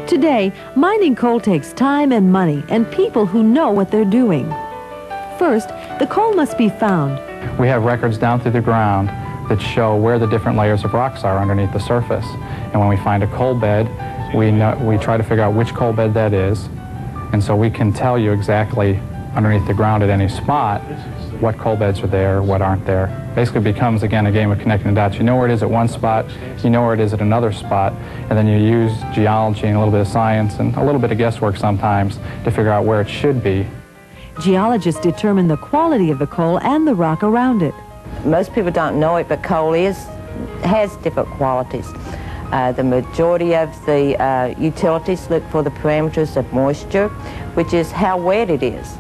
Today, mining coal takes time and money and people who know what they're doing. First, the coal must be found. We have records down through the ground that show where the different layers of rocks are underneath the surface. And when we find a coal bed, we try to figure out which coal bed that is. And so we can tell you exactly underneath the ground at any spot what coal beds are there, what aren't there. Basically it becomes, again, a game of connecting the dots. You know where it is at one spot, you know where it is at another spot, and then you use geology and a little bit of science and a little bit of guesswork sometimes to figure out where it should be. Geologists determine the quality of the coal and the rock around it. Most people don't know it, but coal has different qualities. The majority of the utilities look for the parameters of moisture, which is how wet it is,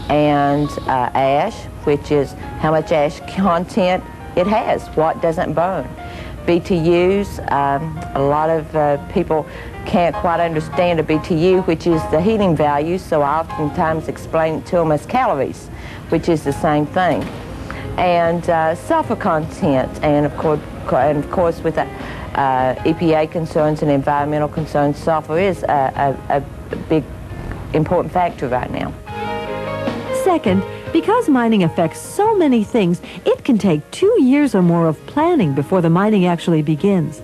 and ash, which is how much ash content it has, what doesn't burn. BTUs, a lot of people can't quite understand a BTU, which is the heating value, so I oftentimes explain it to them as calories, which is the same thing. And sulfur content, and of course with the EPA concerns and environmental concerns, sulfur is a big important factor right now. Second, because mining affects so many things, it can take 2 years or more of planning before the mining actually begins.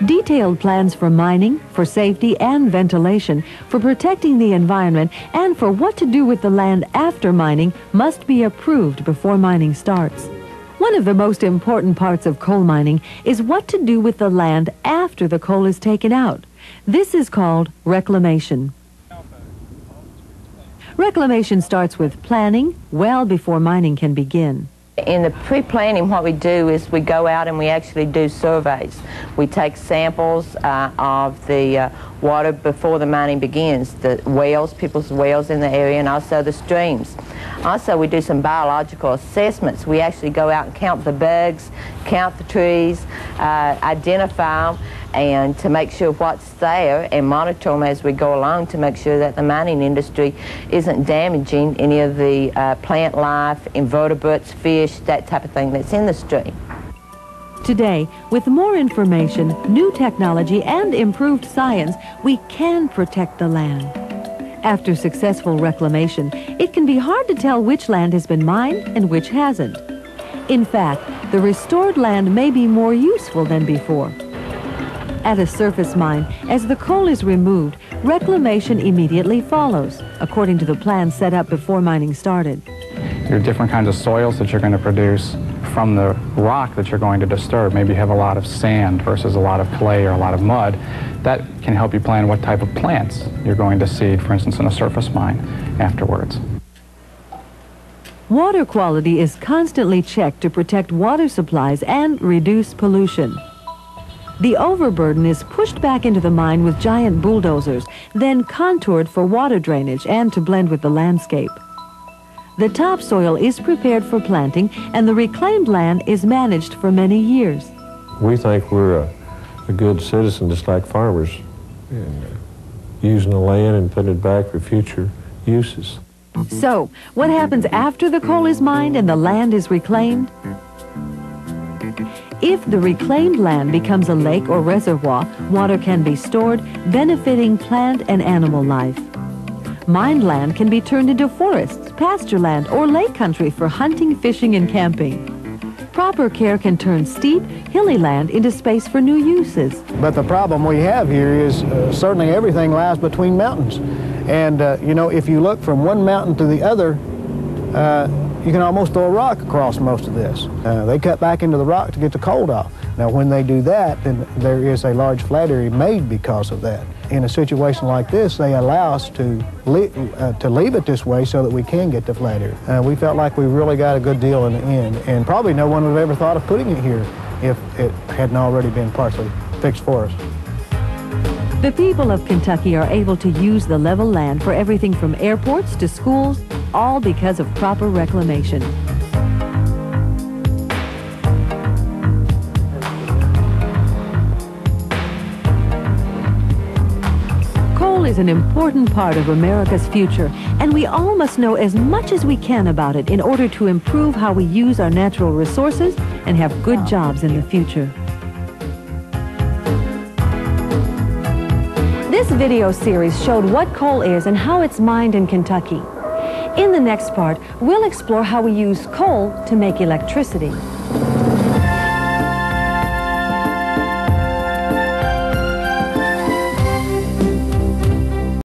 Detailed plans for mining, for safety and ventilation, for protecting the environment, and for what to do with the land after mining must be approved before mining starts. One of the most important parts of coal mining is what to do with the land after the coal is taken out. This is called reclamation. Reclamation starts with planning well before mining can begin. In the pre-planning, what we do is we go out and we actually do surveys. We take samples of the water before the mining begins, the wells, people's wells in the area, and also the streams. Also, we do some biological assessments. We actually go out and count the bugs, count the trees, identify them, and to make sure what's there, and monitor them as we go along to make sure that the mining industry isn't damaging any of the plant life, invertebrates, fish, that type of thing that's in the stream. Today, with more information, new technology, and improved science, we can protect the land. After successful reclamation, it can be hard to tell which land has been mined and which hasn't. In fact, the restored land may be more useful than before. At a surface mine, as the coal is removed, reclamation immediately follows, according to the plan set up before mining started. There are different kinds of soils that you're going to produce from the rock that you're going to disturb. Maybe you have a lot of sand versus a lot of clay or a lot of mud. That can help you plan what type of plants you're going to seed, for instance, in a surface mine afterwards. Water quality is constantly checked to protect water supplies and reduce pollution. The overburden is pushed back into the mine with giant bulldozers, then contoured for water drainage and to blend with the landscape. The topsoil is prepared for planting, and the reclaimed land is managed for many years. We think we're a good citizen, just like farmers, and using the land and putting it back for future uses. So, what happens after the coal is mined and the land is reclaimed? If the reclaimed land becomes a lake or reservoir, water can be stored, benefiting plant and animal life. Mined land can be turned into forests, pasture land, or lake country for hunting, fishing, and camping. Proper care can turn steep, hilly land into space for new uses. But the problem we have here is certainly everything lies between mountains. And, you know, if you look from one mountain to the other, you can almost throw a rock across most of this. They cut back into the rock to get the cold off. Now, when they do that, then there is a large flat area made because of that. In a situation like this, they allow us to leave it this way so that we can get the flat area. We felt like we really got a good deal in the end, and probably no one would have ever thought of putting it here if it hadn't already been partially fixed for us. The people of Kentucky are able to use the level land for everything from airports to schools, all because of proper reclamation. Coal is an important part of America's future, and we all must know as much as we can about it in order to improve how we use our natural resources and have good jobs in the future. This video series showed what coal is and how it's mined in Kentucky. In the next part, we'll explore how we use coal to make electricity.